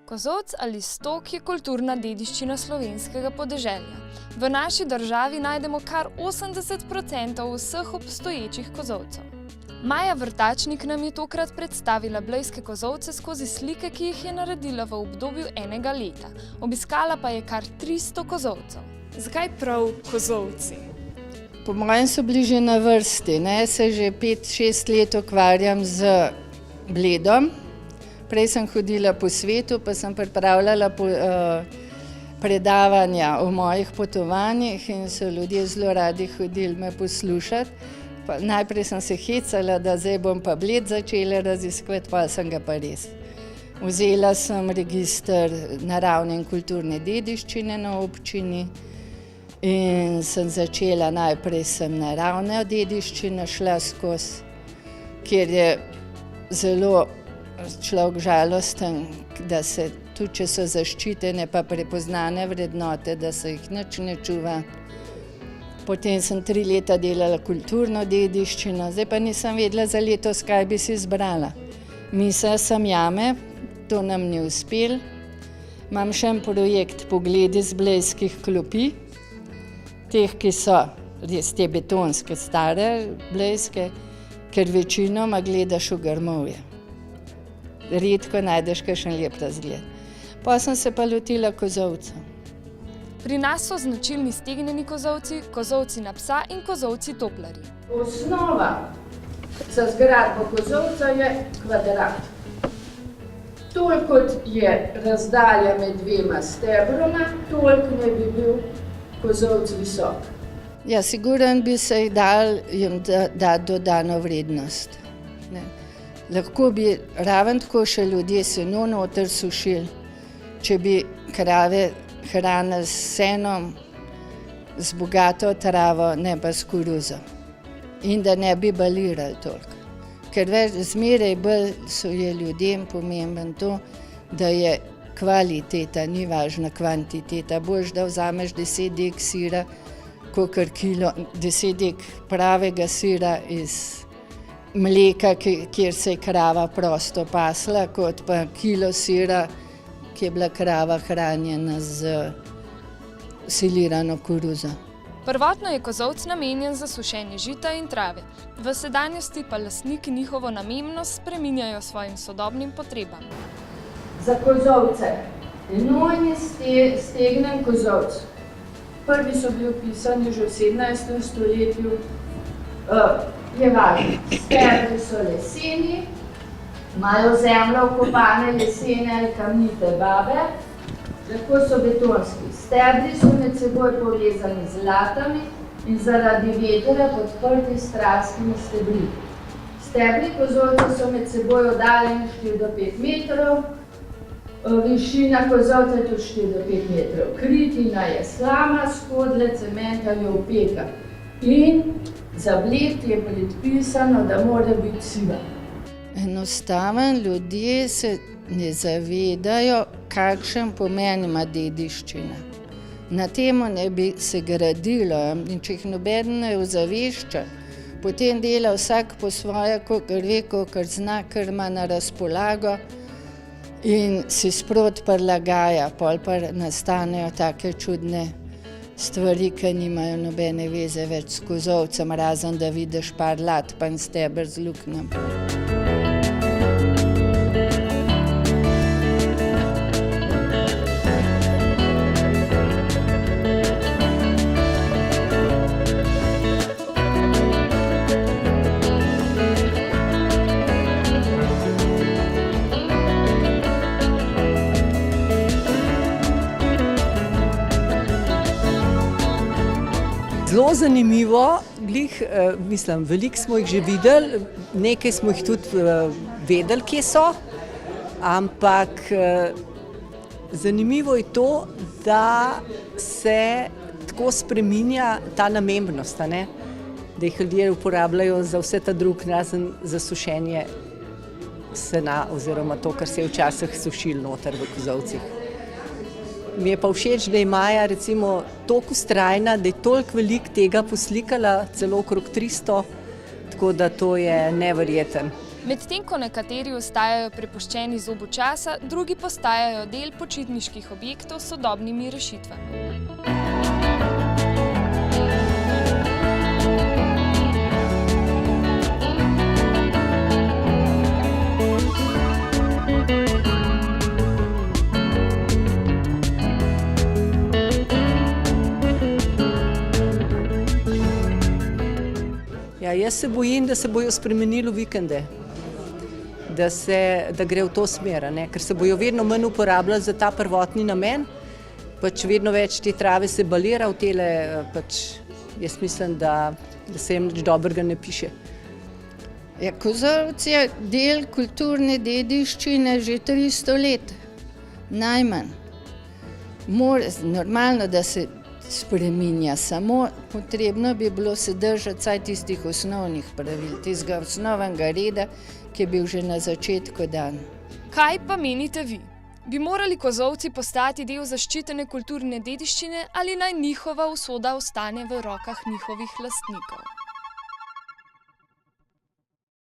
Kozolc ali Stok je kulturna dediščina slovenskega podeželja. V naši državi najdemo kar 80% vseh obstoječih kozolcev. Maja Vrtačnik nam je tokrat predstavila blejske kozolce skozi slike, ki jih je naredila v obdobju enega leta. Obiskala pa je kar 300 kozolcev. Zakaj prav kozolci? Po mojem so bili že na vrsti, se že 5-6 let ukvarjam z Bledom. Prej sem hodila po svetu, pa sem pripravljala predavanja o mojih potovanjih in so ljudje zelo radi hodili me poslušati. Najprej sem se hecala, da zdaj bom pa Bled začela raziskovati, pa sem ga pa res. Vzela sem register naravne in kulturne dediščine na občini in sem začela, najprej sem naravne dediščine šla skozi, kjer je zelo človek žalosten, da se tudi, če so zaščitene pa prepoznane vrednote, da se jih nič ne čuva. Potem sem 3 leta delala kulturno dediščino, zdaj pa nisem vedela za letos, kaj bi si izbrala. Mislila sem jame, to nam ni uspelo. Imam še en projekt Pogledi z blejskih klopi, teh, ki so res te betonske, stare blejske, ker večinoma gledaš v grmovje. Redko najdeš kakšen lep razgled. Potem sem se pa lotila kozolcev. Pri nas so značilni stegneni kozolci, kozolci na psa in kozolci toplarji. Osnova za zgradbo kozolca je kvadrat. Toliko kot je razdalja med dvema stebroma, toliko naj bi bil kozolc visok. Ja, sigurno bi se jih dal jim dati dodano vrednost. Lahko bi raven tako še ljudje seno noter sušili, če bi krave hranili s senom, z bogato travo, ne pa s koruzo. In da ne bi balirali toliko. Ker zmeraj bolj je ljudem pomemben to, da je kvaliteta, ni važna kvantiteta. Boljš, da vzameš 10 dek sira, kakor 10 dek pravega sira iz mleka, kjer se je krava prosto pasla, kot pa kilo sira, ki je bila krava hranjena z silirano koruzo. Prvotno je kozolc namenjen za sušenje žita in trave. V sedanjosti pa lastniki njihovo namembnost spreminjajo svojim sodobnim potrebam. Za kozolce. Enojni stegnen kozolc. Prvi so bili opisani že v 17. stoletju. Je važno, stebri so leseni, imajo zemljo vkopane lesene ali kamnite babe, lahko so betonski. Stebri so med seboj povezani z latami in zaradi vetra podprti s strastnimi stebri. Stebri kozolca so med seboj oddaljeni 4 do 5 metrov, višina kozolca je tudi 4 do 5 metrov. Kritina je slama, skodle, cement ali opeka. In za Bled je predpisano, da mora biti siva. Enostavno ljudje se ne zavedajo, kakšen pomen ima dediščina. Na temu ne bi se gradilo in če jih nobeden ne ozavešča, potem dela vsak po svoje, kakor ve, kakor zna, kar ima na razpolago in si sproti prilagaja, pol pa nastanejo take čudne stvari, ki nimajo nobene veze več s kozolcem, razen da vidiš par lat pa en steber z luknjam. Zelo zanimivo, veliko smo jih že videli, nekaj smo jih tudi vedeli, kje so, ampak zanimivo je to, da se tako spreminja ta namembnost, da jih ljudje uporabljajo za vse ta drug, razen za sušenje sena oziroma to, kar se je včasih sušilo noter v kozolcih. Mi je pa všeč, da je Maja recimo toliko vztrajna, da je toliko veliko tega poslikala, celo okrog 300, tako da to je neverjeten. Medtem ko nekateri ostajajo prepuščeni zobu časa, drugi postajajo del počitniških objektov s sodobnimi rešitvami. Ja, jaz se bojim, da se bojo spremenili v vikende, da gre v to smer, ne? Ker se bojo vedno manj uporabljali za ta prvotni namen, pač vedno več te trave se balira v tele, pač jaz mislim, da se jim nič dobrega ne piše. Ja, kozolec je del kulturne dediščine že 300 let, najmanj. Normalno, da se spreminja, samo potrebno bi bilo se držati vsaj tistih osnovnih pravil, tistega osnovnega reda, ki je bil že na začetku dan. Kaj pa menite vi? Bi morali kozolci postati del zaščitene kulturne dediščine ali naj njihova usoda ostane v rokah njihovih lastnikov?